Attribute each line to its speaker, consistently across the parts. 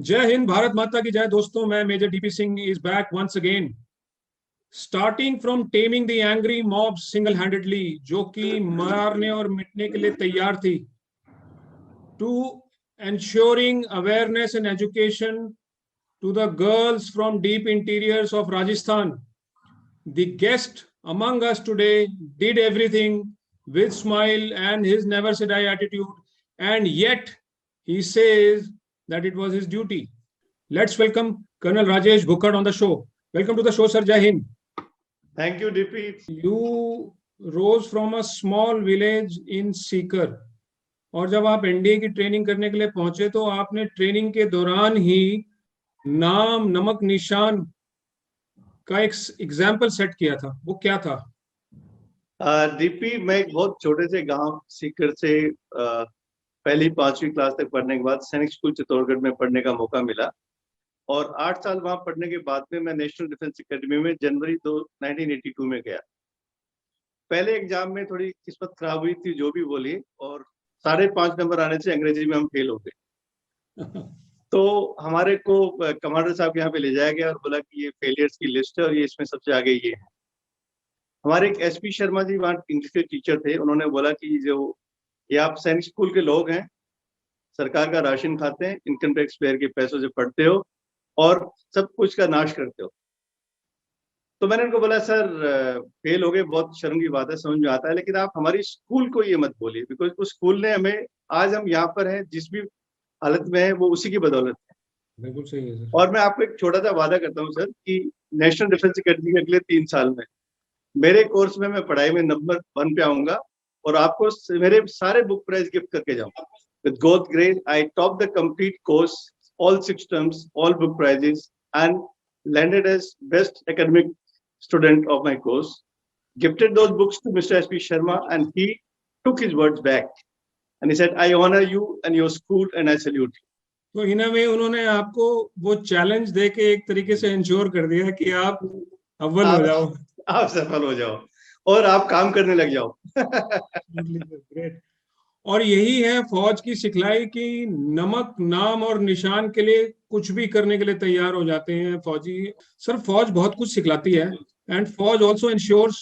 Speaker 1: जय हिंद, भारत माता की जय। दोस्तों, मैं major DP Singh is back once again, starting from taming the angry mob singlehandedly, जो कि मारने और मिटने के लिए तैयार थी, to ensuring awareness and education to the girls from deep interiors of Rajasthan. The guest among us today did everything with smile and his never say die attitude, and yet he says that it was his duty. Let's welcome Colonel Rajesh Bhukkad on the show. Welcome to the show, sir. Jai Hind.
Speaker 2: Thank you, DP.
Speaker 1: You rose from a small village in Sikar, और जब आप NDA की training करने के लिए पहुंचे तो आपने ट्रेनिंग के दौरान ही नाम नमक निशान का एक एग्जाम्पल सेट किया था। वो क्या था?
Speaker 2: डीपी, मैं एक बहुत छोटे से गांव सीकर से पहली 5वीं क्लास तक पढ़ने के बाद सैनिक स्कूल चित्तौड़गढ़ में पढ़ने का मौका मिला, और 8 साल वहां पढ़ने के बाद में मैं नेशनल डिफेंस एकेडमी में जनवरी 1982 में गया। पहले एग्जाम में थोड़ी किस्मत खराब हुई थी, जो भी बोली, और 5.5 नंबर आने से अंग्रेजी में हम फेल हो गए। तो हमारे को कमांडर साहब के यहाँ पे ले जाया गया और बोला कि ये फेलियर्स की लिस्ट है और ये इसमें सबसे आगे ये है। हमारे एक एसपी शर्मा जी वहाँ इंग्लिश के टीचर थे, उन्होंने बोला कि जो ये आप सैनिक स्कूल के लोग हैं, सरकार का राशन खाते हैं, इनकम टैक्स पेयर के पैसों से पढ़ते हो और सब कुछ का नाश करते हो। तो मैंने उनको बोला, सर फेल हो गए, बहुत शर्म की बात है, समझ में आता है, लेकिन आप हमारी स्कूल को ये मत बोलिए, बिकॉज उस स्कूल ने हमें, आज हम यहाँ पर हैं जिस भी हालत में है वो उसी की बदौलत है।
Speaker 1: बिल्कुल सही है सर।
Speaker 2: और मैं आपको एक छोटा सा वादा करता हूँ सर कि नेशनल डिफेंस एकेडमी के अगले 3 साल में मेरे कोर्स में मैं पढ़ाई में नंबर 1 पे आऊंगा और आपको मेरे सारे बुक प्राइज गिफ्ट करके जाऊंगा। With God grace I top the complete course, all 6 terms, all book prizes, and landed as best academic student of my course, gifted those books to Mr. S.P. Sharma, and he took his words back and he said, I honor you and your school and I salute you.
Speaker 1: तो इन में उन्होंने आपको वो challenge दे के एक तरीके से ensure कर दिया कि आप अव्वल हो जाओ,
Speaker 2: आप सफल हो जाओ और आप काम करने लग जाओ।
Speaker 1: ग्रेट। और यही है फौज की सिखलाई की नमक नाम और निशान के लिए कुछ भी करने के लिए तैयार हो जाते हैं फौजी। सर, फौज बहुत कुछ सिखलाती है, एंड फौज also ensures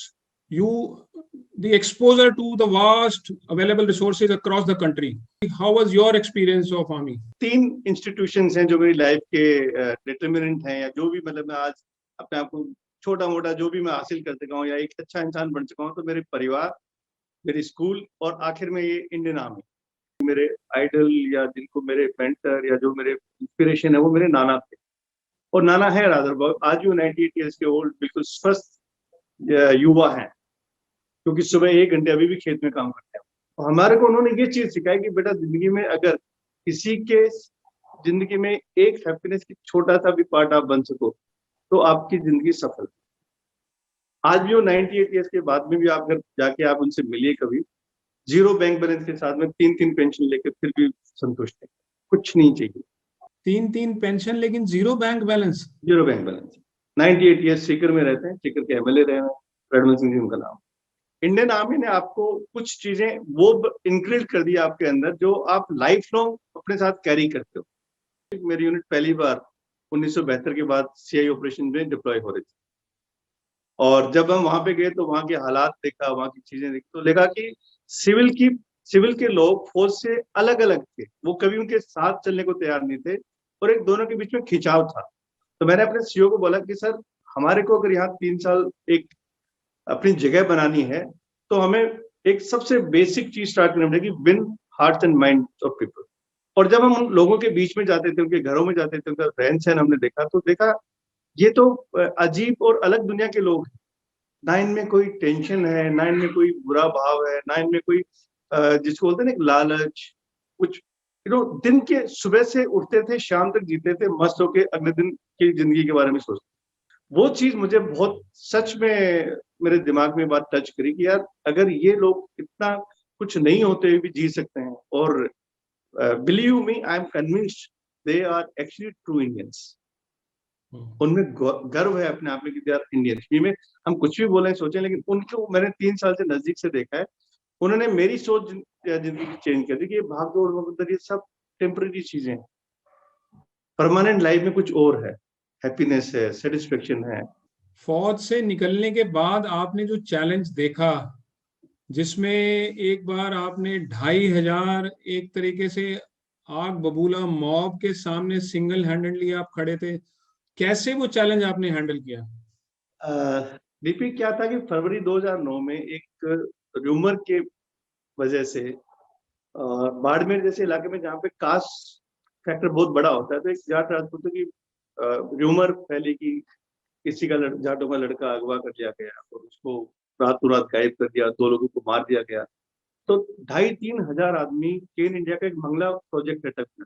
Speaker 1: you the exposure to the vast available resources across the country. How was your experience of army?
Speaker 2: 3 institutions हैं जो मेरी लाइफ के डिटरमिनेंट हैं, या जो भी मतलब मैं आज अपने आप को छोटा मोटा जो भी मैं हासिल कर सका हूँ या एक अच्छा इंसान बन चुका हूँ, तो मेरे परिवार, मेरी स्कूल और आखिर में ये इंडियन आर्मी। मेरे आइडल या जिनको मेरे मेंटर या जो मेरे इंस्पिरेशन है वो मेरे नाना थे, और नाना है रादर आज भी 98 ईयर्स के ओल्ड, बिल्कुल स्वस्थ युवा हैं, क्योंकि सुबह 1 घंटे अभी भी खेत में काम करते हैं। और हमारे को उन्होंने ये चीज सिखाई कि बेटा, जिंदगी में अगर किसी के जिंदगी में एक हैप्पीनेस की छोटा सा भी पार्ट आप बन सको तो आपकी जिंदगी सफल। आज भी वो 98 ईयर्स के बाद में भी आप घर जाके आप उनसे मिलिए कभी, 0 बैंक बैलेंस के साथ में 3-3 पेंशन लेके फिर भी संतुष्ट है, कुछ नहीं चाहिए।
Speaker 1: 3-3 पेंशन लेकिन 0 bank balance?
Speaker 2: 0 bank balance. 98 years Sikar में रहते हैं, सीकर के एमएलए रहे हैं, रणवीर सिंह जी उनका नाम। इंडियन आर्मी ने आपको कुछ चीजें वो इंक्लूड कर दी आपके अंदर जो आप लाइफ लॉन्ग अपने साथ कैरी करते हो। मेरी यूनिट पहली बार 1972 के बाद सीआई ऑपरेशन में डिप्लॉय हो रही थी, और जब हम वहां पे गए तो वहां के हालात देखा, वहां की चीजें देखी, तो लगा कि सिविल के लोग फौज से अलग अलग थे, वो कभी उनके साथ चलने को तैयार नहीं थे, और एक दोनों के बीच में खिंचाव था। तो मैंने अपने सीईओ को बोला कि सर, हमारे को अगर यहाँ 3 साल एक अपनी जगह बनानी है तो हमें एक सबसे बेसिक चीज स्टार्ट करनी पड़ेगी, win hearts and mind of people. और जब हम उन लोगों के बीच में जाते थे, उनके घरों में जाते थे, उनका रहन सहन हमने देखा, तो देखा ये तो अजीब और अलग दुनिया के लोग हैं। ना इनमें कोई टेंशन है, ना इनमें कोई बुरा भाव है, ना इनमें कोई जिसको बोलते हैं ना लालच, कुछ दिन के सुबह से उठते थे, शाम तक जीते थे मस्त होके, अगले दिन की जिंदगी के बारे में सोचते। वो चीज मुझे बहुत सच में मेरे दिमाग में बात टच करी कि यार, अगर ये लोग इतना कुछ नहीं होते हुए भी जी सकते हैं, और believe me, I am convinced they are actually true Indians. उनमें गर्व है अपने आप में कि दे आर इंडियंस। में हम कुछ भी बोले सोचें, लेकिन उनको मैंने 3 साल से नजदीक से देखा है। उन्होंने मेरी सोच जिंदगी की चेंज कर दी कि ये भाग दौड़ ये सब टेम्पररी चीजें हैं। परमानेंट लाइफ में कुछ और है, हैप्पीनेस है, सेटिस्फेक्शन है।
Speaker 1: फौज से निकलने के बाद आपने जो चैलेंज देखा, जिसमें एक बार आपने 2,500 एक तरीके से आग बबूला मॉब के सामने सिंगल हैंडेडली आप खड़े थे, कैसे वो चैलेंज आपने हैंडल किया?
Speaker 2: डीपी क्या था कि फरवरी 2009 में एक रूमर के वजह से बाड़मेर जैसे इलाके में जहाँ पे कास्ट फैक्टर बहुत बड़ा होता है, तो एक जाट राजपूतों की रूमर फैली कि किसी का जाटों का लड़का अगवा कर लिया गया और उसको रातों रात गायब कर दिया, 2 लोगों को मार दिया गया। तो 2,500-3 हजार आदमी केन इंडिया का एक मंगला प्रोजेक्ट है तक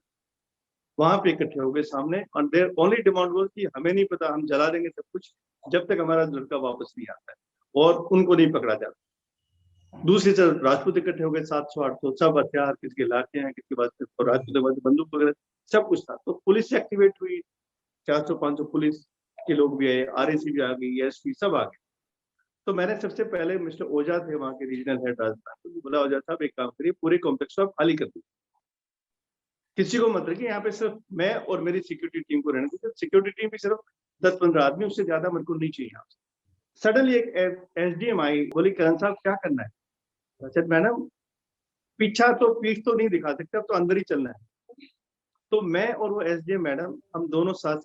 Speaker 2: वहां पे इकट्ठे हो गए सामने, और देयर ओनली डिमांड वाज कि हमें नहीं पता, हम जला देंगे सब कुछ जब तक हमारा लड़का वापस नहीं आता है और उनको नहीं पकड़ा जाता। दूसरी तरफ राजपूत इकट्ठे हो गए 700-800, सब हथियार, किसके लाठियां हैं, किसके पास राजपूत के पास बंदूक वगैरह सब कुछ था। तो पुलिस एक्टिवेट हुई, 400-500 पुलिस के लोग भी आए, आरएसी भी आ गई, एसपी सब आ गए। तो मैंने सबसे पहले मिस्टर ओझा थे वहाँ के रीजनल हेड राजस्थान, तो बोला ओझा साहब एक काम करिए, पूरे कॉम्प्लेक्स को आप खाली कर दीजिए, किसी को मत रखिए यहाँ पे, सिर्फ मैं और मेरी सिक्योरिटी टीम को रहने दीजिए। सिक्योरिटी टीम भी सिर्फ 10-15 आदमी, उससे ज्यादा मेरे को नहीं चाहिए यहाँ से। सडनली एक एसडीएम आई, बोली करण साहब क्या करना है? सर मैडम पीछा तो पीठ तो नहीं दिखा सकते, अब तो अंदर ही चलना है। तो मैं और वो एसडीएम मैडम, हम दोनों साथ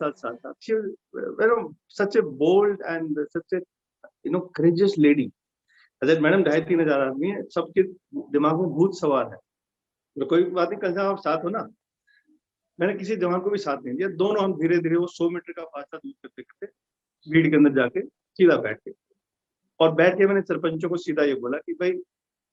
Speaker 2: such a bold and such a courageous lady. Ajay madam 2,500-3 हजार आदमी है, सबके दिमाग में भूत सवार है, तो कोई बात नहीं, कल आप साथ हो ना। मैंने किसी जवान को भी साथ नहीं दिया, दोनों हम धीरे धीरे वो 100 मीटर का फासला दूर करते करते भीड़ के अंदर जाके सीधा बैठ के, और बैठ के मैंने सरपंचों को सीधा ये बोला कि भाई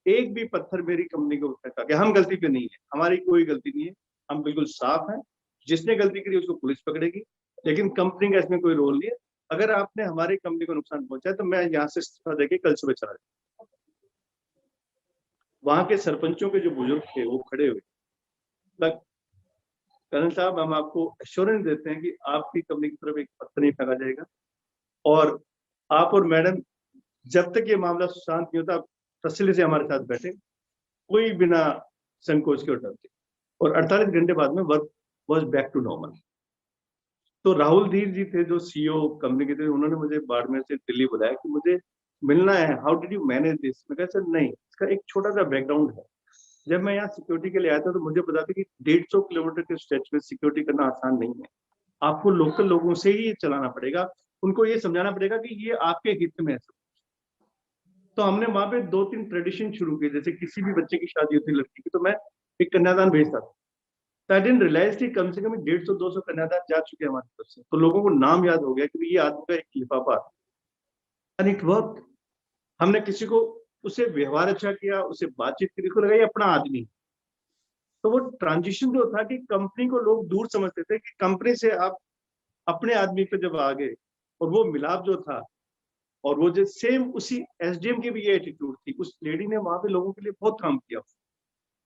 Speaker 2: एक भी पत्थर मेरी कंपनी के ऊपर फेंका गया, हम गलती पे नहीं है, हमारी कोई गलती नहीं है, हम बिल्कुल साफ हैं, जिसने गलती करी उसको पुलिस पकड़ेगी, लेकिन कंपनी का इसमें कोई रोल नहीं है। अगर आपने हमारी कंपनी को नुकसान पहुंचा है तो मैं यहाँ से इस्तीफा देके कल सुबह चला जाऊंगा। वहां के सरपंचों के जो बुजुर्ग थे वो खड़े हुए, करण साहब हम आपको एश्योरेंस देते हैं कि आपकी कंपनी की तरफ एक पत्थर नहीं फेंका जाएगा, और आप और मैडम जब तक ये मामला शांत नहीं होता तसल्ली से हमारे साथ बैठे, कोई बिना संकोच के डर के। और 48 घंटे बाद में work was back to normal. तो राहुल धीर जी थे जो सीईओ कंपनी के थे, उन्होंने मुझे बाड़मेर से दिल्ली बुलाया कि मुझे मिलना है, how did you manage this? मैं कहा सर नहीं, इसका एक छोटा सा बैकग्राउंड है। जब मैं यहाँ सिक्योरिटी के लिए आया था तो मुझे पता था कि 150 किलोमीटर के स्ट्रेच में सिक्योरिटी करना आसान नहीं है, आपको लोकल लोगों से ही चलाना पड़ेगा, उनको ये समझाना पड़ेगा कि ये आपके हित में है। तो हमने वहां पे 2-3 ट्रेडिशन शुरू किए, जैसे किसी भी बच्चे की शादी होती लड़की की तो मैं एक कन्यादान भेजता था। तो आई डिडंट रियलाइज कि कम से कम 150-200 कन्यादान जा चुके हैं हमारी तरफ से, तो लोगों को नाम याद हो गया कि ये आदमी का एक लिफाफा, एंड इट वर्क। हमने किसी को उसे व्यवहार अच्छा किया, उसे बातचीत की, को लगा ये अपना आदमी। तो वो ट्रांजिशन जो था कि कंपनी को लोग दूर समझते थे, कि कंपनी से आप अपने आदमी पे जब आ गए, और वो मिलाप जो था, और वो जो सेम उसी एसडीएम की भी ये एटीट्यूड थी, उस लेडी ने वहां पे लोगों के लिए बहुत काम किया,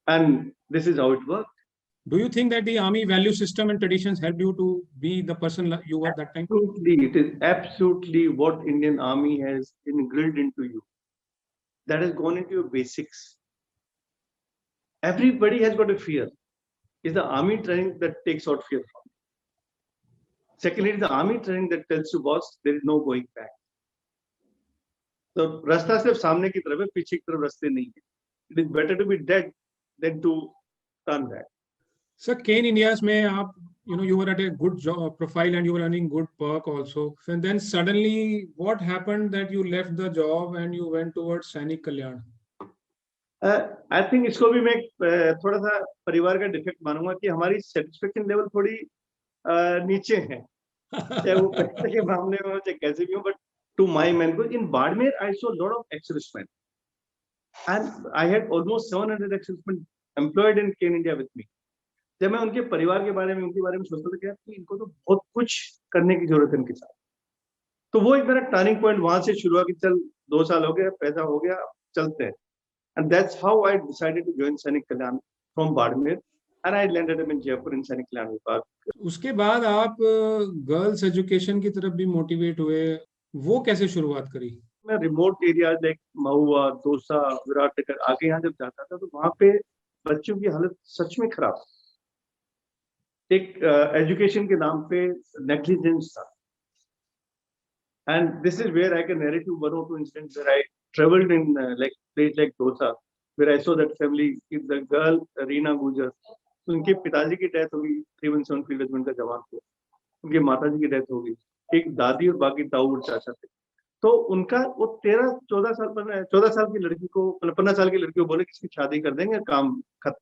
Speaker 2: and this is how it work.
Speaker 1: Do you think that the army value system and traditions helped you to be the person you were that time?
Speaker 2: Absolutely, it is absolutely what Indian Army has ingrained into you. That has gone into your basics. Everybody has got a fear. It's the army training that takes out fear from you. Secondly, it's the army training that tells you, boss, there is no going back. तो रास्ता सिर्फ सामने की तरफ है, पीछे की तरफ रास्ते नहीं है। It is better to be dead than to turn back.
Speaker 1: Sir, Kane India's में आप you were at a good job profile and you were earning good perk also. And then suddenly, what happened that you left the job and you went towards Sainik Kalyan?
Speaker 2: I think इसको भी मैं थोड़ा सा परिवार का defect मानूंगा कि हमारी सेटिस्फेक्शन लेवल थोड़ी नीचे है, चाहे वो पैसे के मामले में हो चाहे कैसे भी हो, बट टू माय मैन को in Barmer I saw lot of ex-servicemen and I had almost 700 ex-servicemen employed in Cairn India with me. जब मैं उनके परिवार के बारे में, उनके बारे में सोचता था कि इनको तो बहुत कुछ करने की जरूरत है इनके साथ, तो वो एक मेरा टर्निंग पॉइंट वहां से शुरू हुआ कि चल 2 साल हो गए, पैसा हो गया, चलते हैं। And that's how I decided to join Sainik Kalyan from Badmer, and I landed in Jaipur in Sainik Kalyan Vibhag.
Speaker 1: उसके बाद आप गर्ल्स एजुकेशन की तरफ भी मोटिवेट हुए, वो कैसे शुरुआत करी?
Speaker 2: मैं रिमोट एरिया लाइक महुआ, दौसा, विराटनगर आगे यहाँ जब जाता था तो वहां पे बच्चों की हालत सच में खराब, एक एजुकेशन के नाम पे नेग्लिजेंस था. And this is where I can narrate you one or two incidents where I traveled in like place like Dosa, where I saw that family. The girl Reena Gujar, उनके पिताजी की death हो गई 317 field regiment का जवान को, उनके माताजी की डेथ हो गई, एक दादी और बाकी ताऊ और चाचा थे. तो उनका वो 14 साल की लड़की को 15 साल की लड़की को बोले कि इसकी शादी कर देंगे, काम खत्म.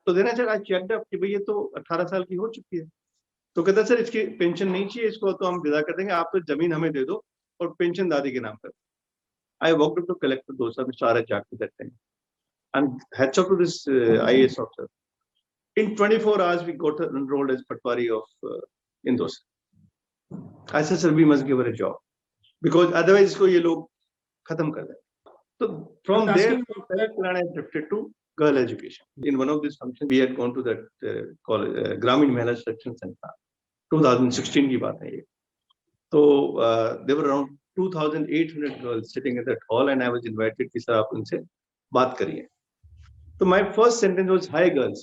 Speaker 2: तो देना सर आई चेक्ड अप कि भाई ये तो 18 साल की हो चुकी है. तो कहता सर इसकी पेंशन नहीं चाहिए, इसको तो हम विदा कर देंगे, आप तो जमीन हमें दे दो और पेंशन दादी के नाम पर. I walked up to collector Dausa में सारे जाके देते हैं. And hats off to this IAS officer. In 24 hours, we got enrolled as Patwari of Indosa. I said, sir, we must give her a job because otherwise, इसको ये लोग खत्म कर देंगे. So from there, I drifted to girl education. In one of these functions, we had gone to that college, Gramin Mahila Instruction Center. 2016 की बात है ये. So there were around 2,800 girls sitting in that hall, and I was invited कि sir आप उनसे बात करिए. So my first sentence was, "Hi girls."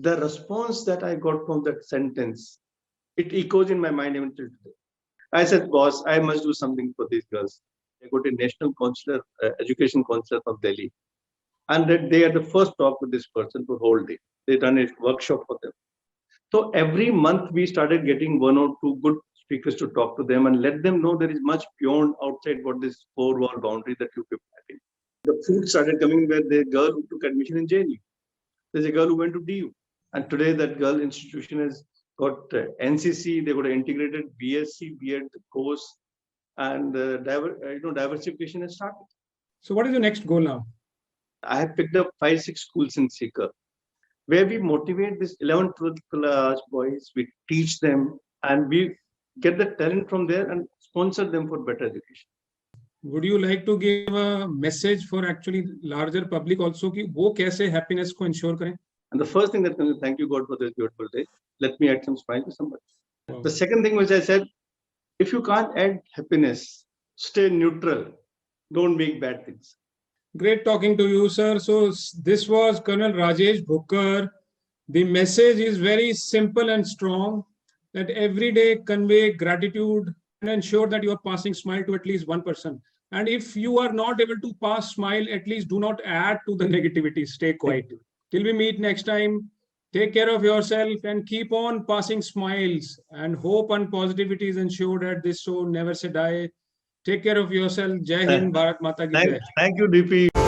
Speaker 2: The response that I got from that sentence, it echoes in my mind even till today. I said, "Boss, I must do something for these girls." I got a national counselor, education counselor from Delhi, and that they had the first talk with this person for whole day. They done a workshop for them. So every month we started getting one or two good speakers to talk to them and let them know there is much beyond outside what this four-wall boundary that you people have. The fruit started coming where the girl who took admission in JNU. There's a girl who went to DU, and today that girl institution has got NCC. They got an integrated BSc, B.Ed course, and diversification has started.
Speaker 1: So what is your next goal now?
Speaker 2: I have picked up 5-6 schools in Sikar, where we motivate these 11th, 12th class boys. We teach them, and we get the talent from there and sponsor them for better education.
Speaker 1: Would you like to give a message for actually larger public also कि वो कैसे happiness को ensure करें?
Speaker 2: And the first thing that comes, thank you God for this beautiful day. Let me add some smile to somebody. Wow. The second thing which I said, if you can't add happiness, stay neutral. Don't make bad things.
Speaker 1: Great talking to you, sir. So this was Colonel Rajesh Bhukkar. The message is very simple and strong, that every day convey gratitude and ensure that you are passing smile to at least one person. And if you are not able to pass smile, at least do not add to the negativity. Stay quiet. Till we meet next time, take care of yourself and keep on passing smiles. And hope and positivity is ensured at this show. Never say die. Take care of yourself. Jai Hind, Bharat Mata Ki Jai.
Speaker 2: Thank you, DP.